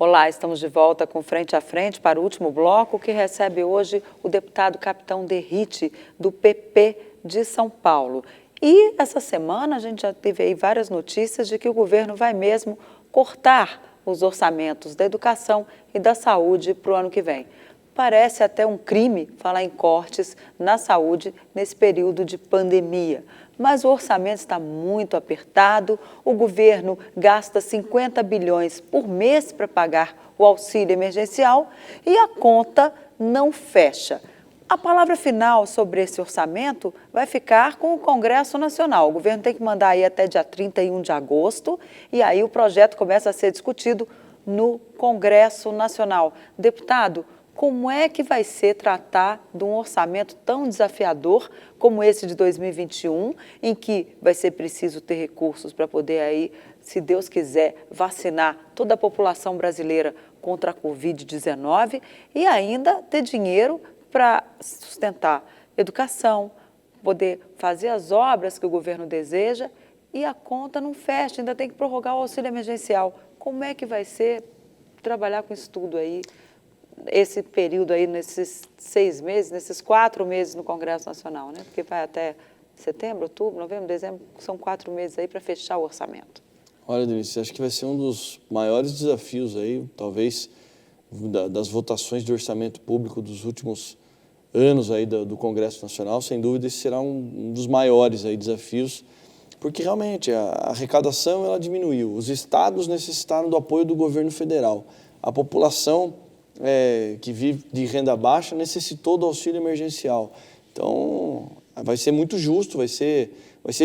Olá, estamos de volta com Frente a Frente para o último bloco, que recebe hoje o deputado Capitão Derrite, do PP de São Paulo. E essa semana a gente já teve aí várias notícias de que o governo vai mesmo cortar os orçamentos da educação e da saúde para o ano que vem. Parece até um crime falar em cortes na saúde nesse período de pandemia. Mas o orçamento está muito apertado, o governo gasta 50 bilhões por mês para pagar o auxílio emergencial e a conta não fecha. A palavra final sobre esse orçamento vai ficar com o Congresso Nacional. O governo tem que mandar aí até dia 31 de agosto e aí o projeto começa a ser discutido no Congresso Nacional. Deputado, como é que vai ser tratar de um orçamento tão desafiador como esse de 2021, em que vai ser preciso ter recursos para poder aí, se Deus quiser, vacinar toda a população brasileira contra a Covid-19 e ainda ter dinheiro para sustentar educação, poder fazer as obras que o governo deseja e a conta não fecha, ainda tem que prorrogar o auxílio emergencial. Como é que vai ser trabalhar com isso tudo aí? Esse período aí, nesses 6 meses, nesses 4 meses no Congresso Nacional, né? Porque vai até setembro, outubro, novembro, dezembro, são 4 meses aí para fechar o orçamento. Olha, Denise, acho que vai ser um dos maiores desafios aí, talvez, das votações de orçamento público dos últimos anos aí do Congresso Nacional. Sem dúvida, esse será um dos maiores aí desafios, porque realmente a arrecadação ela diminuiu. Os estados necessitaram do apoio do governo federal. A população que vive de renda baixa necessitou do auxílio emergencial. Então, vai ser muito justo, vai ser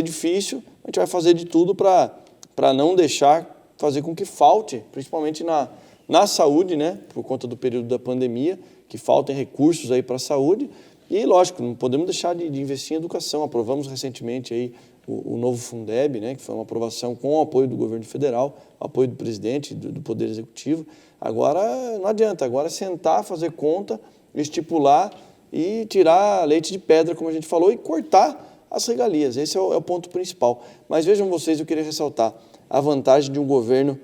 difícil. A gente vai fazer de tudo para não deixar fazer com que falte, principalmente na saúde, né, por conta do período da pandemia, que faltem recursos aí para a saúde. E, lógico, não podemos deixar de investir em educação. Aprovamos recentemente aí o novo Fundeb, né, que foi uma aprovação com o apoio do governo federal, apoio do presidente, do Poder Executivo. Agora não adianta, agora é sentar, fazer conta, estipular e tirar leite de pedra, como a gente falou, e cortar as regalias. Esse é o ponto principal. Mas vejam vocês, eu queria ressaltar a vantagem de um governo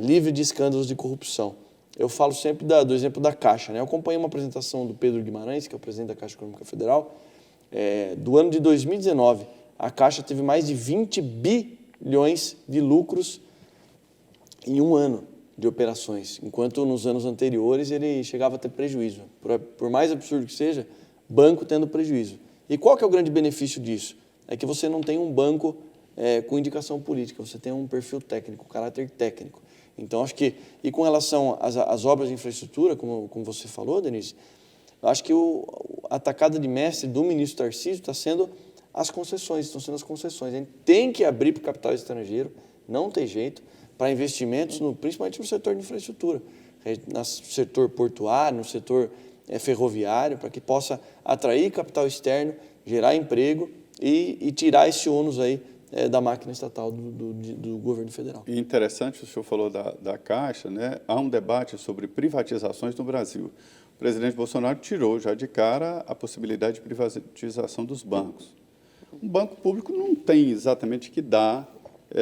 livre de escândalos de corrupção. Eu falo sempre do exemplo da Caixa, né? Eu acompanhei uma apresentação do Pedro Guimarães, que é o presidente da Caixa Econômica Federal, do ano de 2019. A Caixa teve mais de 20 bilhões de lucros em um ano de operações, enquanto nos anos anteriores ele chegava a ter prejuízo. Por mais absurdo que seja, banco tendo prejuízo. E qual que é o grande benefício disso? É que você não tem um banco com indicação política, você tem um perfil técnico, caráter técnico. Então, acho que, e com relação às obras de infraestrutura, como você falou, Denise, acho que a tacada de mestre do ministro Tarcísio está sendo as concessões, estão sendo as concessões. A gente tem que abrir para o capital estrangeiro, não tem jeito, para investimentos, principalmente no setor de infraestrutura, no setor portuário, no setor ferroviário, para que possa atrair capital externo, gerar emprego e tirar esse ônus aí da máquina estatal do governo federal. E interessante, o senhor falou da Caixa, né? Há um debate sobre privatizações no Brasil. O presidente Bolsonaro tirou já de cara a possibilidade de privatização dos bancos. Um banco público não tem exatamente que dar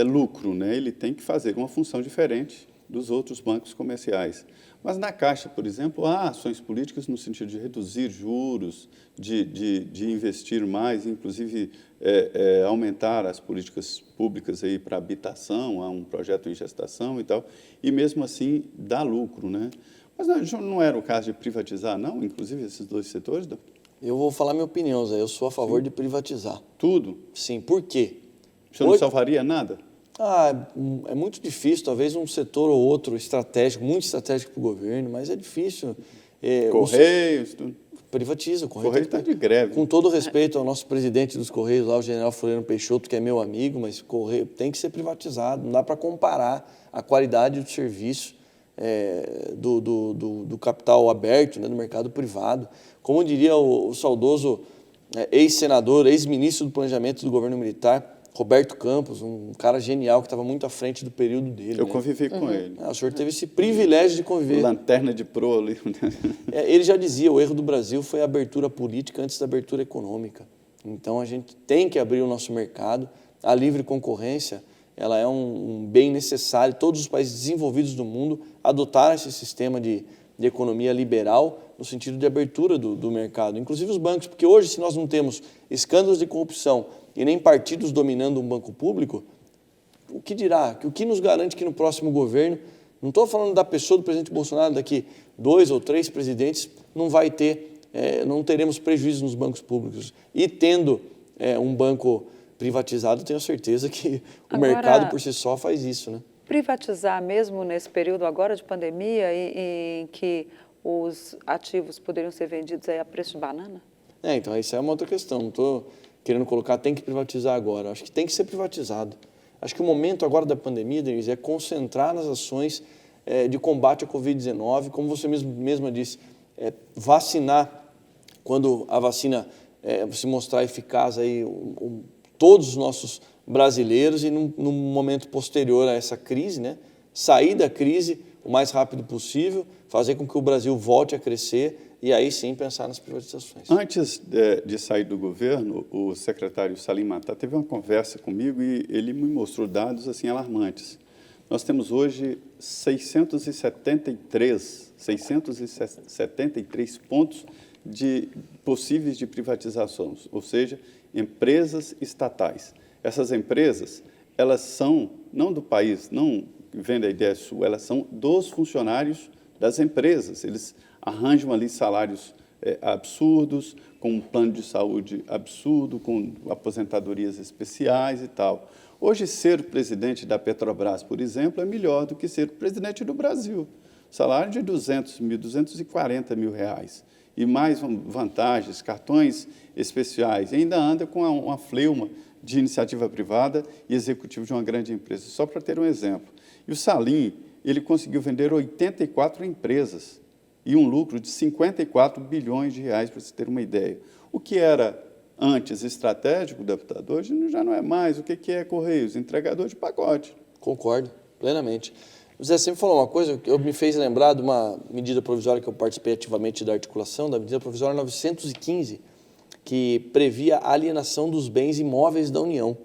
lucro, né? Ele tem que fazer uma função diferente dos outros bancos comerciais. Mas na Caixa, por exemplo, há ações políticas no sentido de reduzir juros, de investir mais, inclusive aumentar as políticas públicas aí para habitação, há um projeto em gestação e tal, e mesmo assim dá lucro, né? Mas não era o caso de privatizar, não, inclusive esses dois setores? Eu vou falar minha opinião, Zé. Eu sou a favor de privatizar. Tudo? Sim, por quê? O senhor não salvaria nada? É muito difícil, talvez um setor ou outro estratégico, muito estratégico para o governo, mas é difícil. Correios, tudo. Privatiza. O Correio está de greve. Com todo respeito ao nosso presidente dos Correios, lá, o general Floriano Peixoto, que é meu amigo, mas o Correio tem que ser privatizado. Não dá para comparar a qualidade do serviço do capital aberto, né, do mercado privado. Como diria o saudoso ex-senador, ex-ministro do Planejamento do governo militar, Roberto Campos, um cara genial que estava muito à frente do período dele. Eu convivi com ele. O senhor teve esse privilégio de conviver. Lanterna de proa ali. Ele já dizia, o erro do Brasil foi a abertura política antes da abertura econômica. Então, a gente tem que abrir o nosso mercado. A livre concorrência ela é um bem necessário. Todos os países desenvolvidos do mundo adotaram esse sistema de economia liberal no sentido de abertura do mercado, inclusive os bancos, porque hoje, se nós não temos escândalos de corrupção e nem partidos dominando um banco público, o que dirá? O que nos garante que no próximo governo, não estou falando da pessoa do presidente Bolsonaro, daqui 2 ou 3 presidentes, não teremos prejuízo nos bancos públicos. E tendo um banco privatizado, tenho certeza que o mercado por si só faz isso, né? Privatizar mesmo nesse período agora de pandemia em que os ativos poderiam ser vendidos aí a preço de banana? Então, isso é uma outra questão. Não estou querendo colocar tem que privatizar agora. Acho que tem que ser privatizado. Acho que o momento agora da pandemia, Denise, é concentrar nas ações de combate à Covid-19, como você mesma disse, vacinar quando a vacina se mostrar eficaz aí, todos os nossos brasileiros e num momento posterior a essa crise, né, sair da crise o mais rápido possível, fazer com que o Brasil volte a crescer e aí sim pensar nas privatizações. Antes de sair do governo, o secretário Salim Matar teve uma conversa comigo e ele me mostrou dados assim alarmantes. Nós temos hoje 673 pontos possíveis de privatização, ou seja, empresas estatais. Essas empresas, elas são, não do país, não vem da ideia sua, elas são dos funcionários das empresas. Eles arranjam ali salários absurdos, com um plano de saúde absurdo, com aposentadorias especiais e tal. Hoje, ser presidente da Petrobras, por exemplo, é melhor do que ser presidente do Brasil. Salário de 200 mil, 240 mil reais. E mais vantagens, cartões especiais. E ainda anda com uma fleuma de iniciativa privada e executivo de uma grande empresa. Só para ter um exemplo. E o Salim, ele conseguiu vender 84 empresas e um lucro de 54 bilhões de reais, para você ter uma ideia. O que era antes estratégico, deputado, hoje já não é mais. O que é Correios? Entregador de pacote. Concordo, plenamente. O Zé sempre falou uma coisa que me fez lembrar de uma medida provisória que eu participei ativamente da articulação, da medida provisória 915, que previa a alienação dos bens imóveis da União.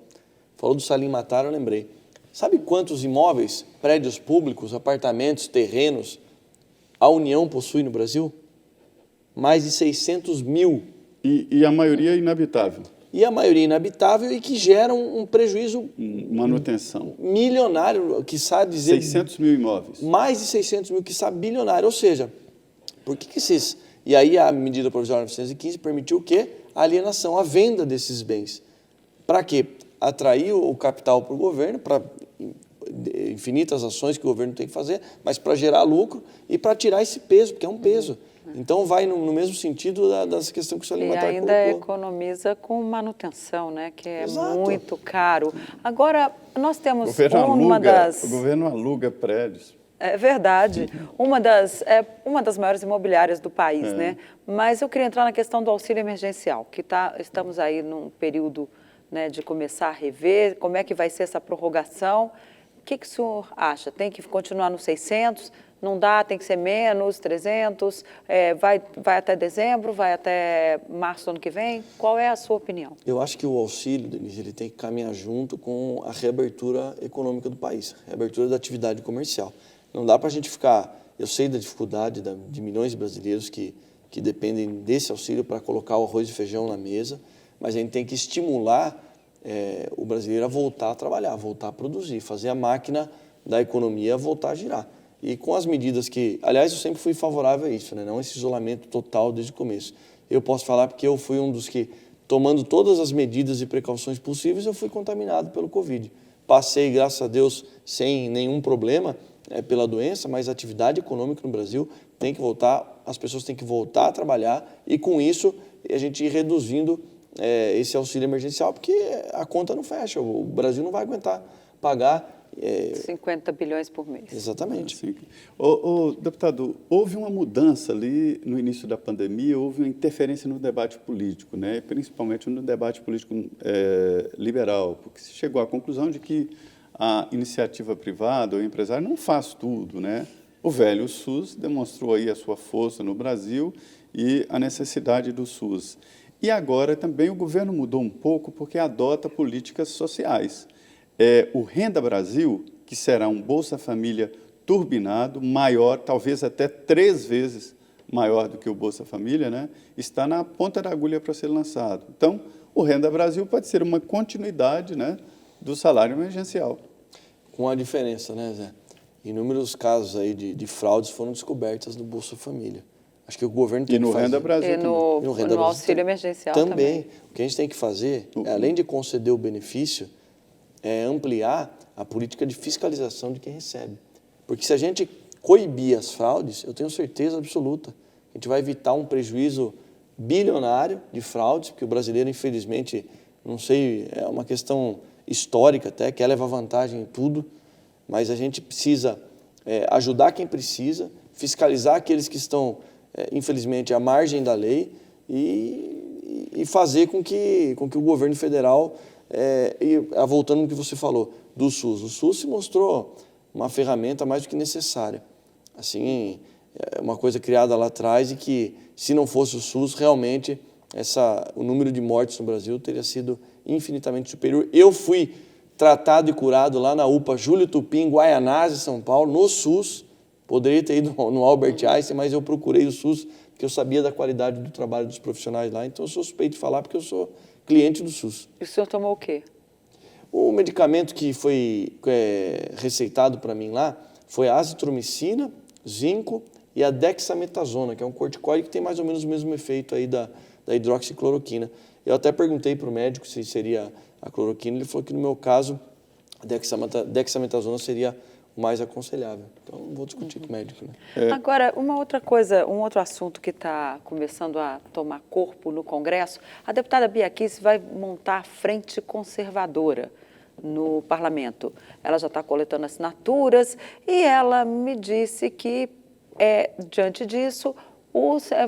Falou do Salim Matar, eu lembrei. Sabe quantos imóveis, prédios públicos, apartamentos, terrenos, a União possui no Brasil? Mais de 600 mil. E a maioria inabitável. E a maioria inabitável e que geram um prejuízo... Manutenção. Milionário, quiçá dizer... 600 mil imóveis. Mais de 600 mil, quiçá bilionário. Ou seja, por que esses... E aí a medida provisória 915 permitiu o quê? A alienação, a venda desses bens. Para quê? Atrair o capital para o governo, para infinitas ações que o governo tem que fazer, mas para gerar lucro e para tirar esse peso, porque é um peso. Então, vai no mesmo sentido dessa questão que o Salim Matar colocou. E ainda economiza com manutenção, né, que é Exato. muito caro. Agora, nós temos O governo aluga prédios. É verdade. Uma das maiores imobiliárias do país, né? Mas eu queria entrar na questão do auxílio emergencial, que estamos aí num período, né, de começar a rever, como é que vai ser essa prorrogação. O que o senhor acha? Tem que continuar nos 600? Não dá, tem que ser menos, 300? Vai até dezembro, vai até março do ano que vem? Qual é a sua opinião? Eu acho que o auxílio, Denise, ele tem que caminhar junto com a reabertura econômica do país, reabertura da atividade comercial. Não dá para a gente ficar... Eu sei da dificuldade de milhões de brasileiros que dependem desse auxílio para colocar o arroz e feijão na mesa, mas a gente tem que estimular o brasileiro a voltar a trabalhar, voltar a produzir, fazer a máquina da economia voltar a girar. E com as medidas que... Aliás, eu sempre fui favorável a isso, né? Não esse isolamento total desde o começo. Eu posso falar porque eu fui um dos que, tomando todas as medidas e precauções possíveis, eu fui contaminado pelo Covid. Passei, graças a Deus, sem nenhum problema pela doença, mas a atividade econômica no Brasil tem que voltar, as pessoas têm que voltar a trabalhar e, com isso, a gente ir reduzindo esse auxílio emergencial, porque a conta não fecha, o Brasil não vai aguentar pagar... 50 bilhões por mês. Exatamente. Assim, deputado, houve uma mudança ali no início da pandemia, houve uma interferência no debate político, né? Principalmente no debate político liberal, porque se chegou à conclusão de que a iniciativa privada ou o empresário não faz tudo, né? O velho SUS demonstrou aí a sua força no Brasil e a necessidade do SUS. E agora também o governo mudou um pouco porque adota políticas sociais. o Renda Brasil, que será um Bolsa Família turbinado, maior, talvez até 3 vezes maior do que o Bolsa Família, né, está na ponta da agulha para ser lançado. Então, o Renda Brasil pode ser uma continuidade, né, do salário emergencial. Com a diferença, né, Zé? Inúmeros casos aí de fraudes foram descobertas no Bolsa Família. Acho que o governo tem que fazer. Renda Brasil e no auxílio emergencial também. O que a gente tem que fazer, além de conceder o benefício, é ampliar a política de fiscalização de quem recebe. Porque se a gente coibir as fraudes, eu tenho certeza absoluta, a gente vai evitar um prejuízo bilionário de fraudes, porque o brasileiro, infelizmente, não sei, é uma questão histórica até, quer levar vantagem em tudo, mas a gente precisa ajudar quem precisa, fiscalizar aqueles que estão, infelizmente, à margem da lei e fazer com que o governo federal, voltando no que você falou, do SUS. O SUS se mostrou uma ferramenta mais do que necessária. Assim, é uma coisa criada lá atrás e que, se não fosse o SUS, realmente o número de mortes no Brasil teria sido infinitamente superior. Eu fui tratado e curado lá na UPA Júlio Tupim, em Guaianazes, São Paulo, no SUS. Poderia ter ido no Albert Einstein, mas eu procurei o SUS porque eu sabia da qualidade do trabalho dos profissionais lá. Então, eu sou suspeito de falar porque eu sou cliente do SUS. E o senhor tomou o quê? O medicamento que foi receitado para mim lá foi a azitromicina, zinco e a dexametasona, que é um corticoide que tem mais ou menos o mesmo efeito aí da hidroxicloroquina. Eu até perguntei para o médico se seria a cloroquina, ele falou que no meu caso a dexametasona seria o mais aconselhável. Então, não vou discutir com o médico, né? Agora, uma outra coisa, um outro assunto que está começando a tomar corpo no Congresso, a deputada Bia Kicis vai montar a frente conservadora no parlamento. Ela já está coletando assinaturas e ela me disse que, diante disso,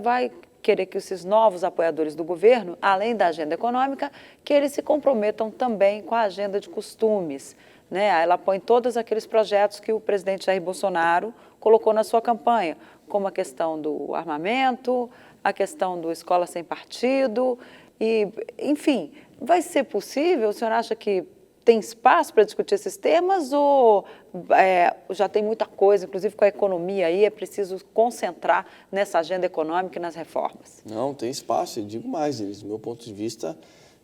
vai querer que esses novos apoiadores do governo, além da agenda econômica, que eles se comprometam também com a agenda de costumes. Né? Ela põe todos aqueles projetos que o presidente Jair Bolsonaro colocou na sua campanha, como a questão do armamento, a questão do escola sem partido, e, enfim, vai ser possível? O senhor acha que tem espaço para discutir esses temas ou já tem muita coisa, inclusive com a economia aí, é preciso concentrar nessa agenda econômica e nas reformas? Não, tem espaço, eu digo mais, Denise, do meu ponto de vista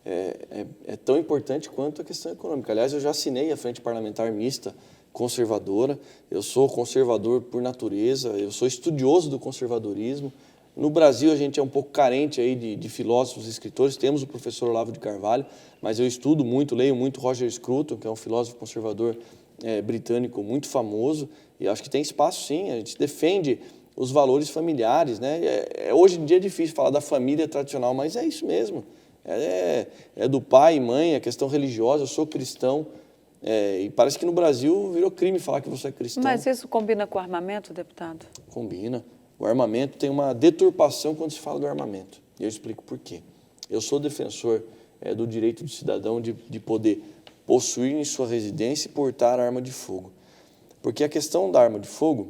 é tão importante quanto a questão econômica. Aliás, eu já assinei a Frente Parlamentar Mista Conservadora, eu sou conservador por natureza, eu sou estudioso do conservadorismo. No Brasil, a gente é um pouco carente aí de filósofos e escritores, temos o professor Olavo de Carvalho, mas eu estudo muito, leio muito Roger Scruton, que é um filósofo conservador britânico muito famoso, e acho que tem espaço sim, a gente defende os valores familiares, né? Hoje em dia é difícil falar da família tradicional, mas é isso mesmo, é do pai e mãe, a questão religiosa, eu sou cristão, e parece que no Brasil virou crime falar que você é cristão. Mas isso combina com o armamento, deputado? Combina. O armamento tem uma deturpação quando se fala do armamento. E eu explico por quê. Eu sou defensor do direito do cidadão de poder possuir em sua residência e portar arma de fogo. Porque a questão da arma de fogo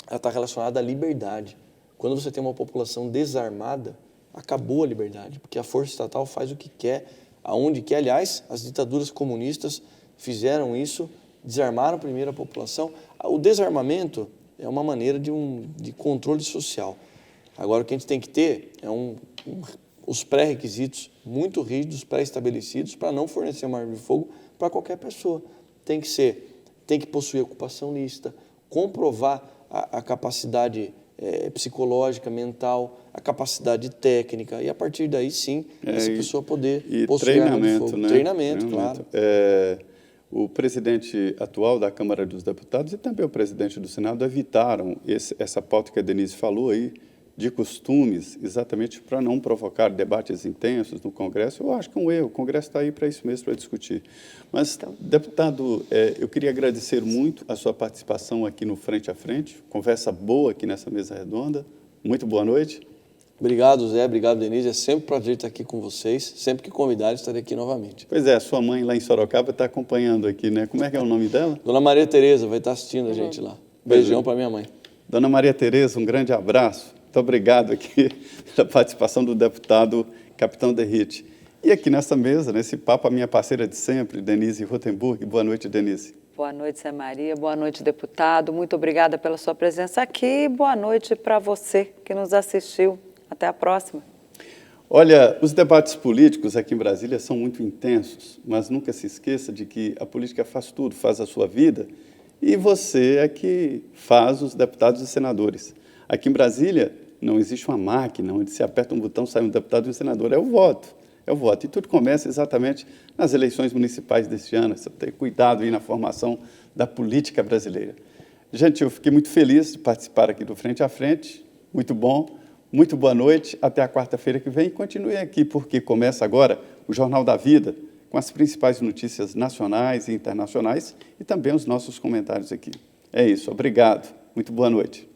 está relacionada à liberdade. Quando você tem uma população desarmada, acabou a liberdade, porque a força estatal faz o que quer, aonde quer. Aliás, as ditaduras comunistas fizeram isso, desarmaram primeiro a população. O desarmamento é uma maneira de controle social. Agora, o que a gente tem que ter os pré-requisitos muito rígidos, pré-estabelecidos, para não fornecer uma arma de fogo para qualquer pessoa. Tem que possuir ocupação lícita, comprovar a capacidade psicológica, mental, a capacidade técnica, e a partir daí, sim, essa pessoa poder possuir arma de fogo. Né? Treinamento, claro. O presidente atual da Câmara dos Deputados e também o presidente do Senado evitaram essa pauta que a Denise falou aí, de costumes, exatamente para não provocar debates intensos no Congresso. Eu acho que é um erro, o Congresso está aí para isso mesmo, para discutir. Mas, deputado, eu queria agradecer muito a sua participação aqui no Frente a Frente, conversa boa aqui nessa mesa redonda. Muito boa noite. Obrigado, Zé. Obrigado, Denise. É sempre um prazer estar aqui com vocês. Sempre que convidarem, estarei aqui novamente. Pois é, sua mãe lá em Sorocaba está acompanhando aqui, né? Como é que é o nome dela? Dona Maria Tereza vai estar assistindo a gente lá. Beijão para minha mãe. Dona Maria Tereza, um grande abraço. Muito obrigado aqui pela participação do deputado Capitão Derrite. E aqui nessa mesa, nesse papo, a minha parceira de sempre, Denise Rotenburg. Boa noite, Denise. Boa noite, Zé Maria. Boa noite, deputado. Muito obrigada pela sua presença aqui. Boa noite para você que nos assistiu. Até a próxima. Olha, os debates políticos aqui em Brasília são muito intensos, mas nunca se esqueça de que a política faz tudo, faz a sua vida, e você é que faz os deputados e senadores. Aqui em Brasília não existe uma máquina onde se aperta um botão, sai um deputado e um senador. É o voto. É o voto. E tudo começa exatamente nas eleições municipais deste ano. Você tem cuidado aí na formação da política brasileira. Gente, eu fiquei muito feliz de participar aqui do Frente a Frente. Muito bom. Muito boa noite. Até a quarta-feira que vem. Continue aqui, porque começa agora o Jornal da Vida, com as principais notícias nacionais e internacionais e também os nossos comentários aqui. É isso. Obrigado. Muito boa noite.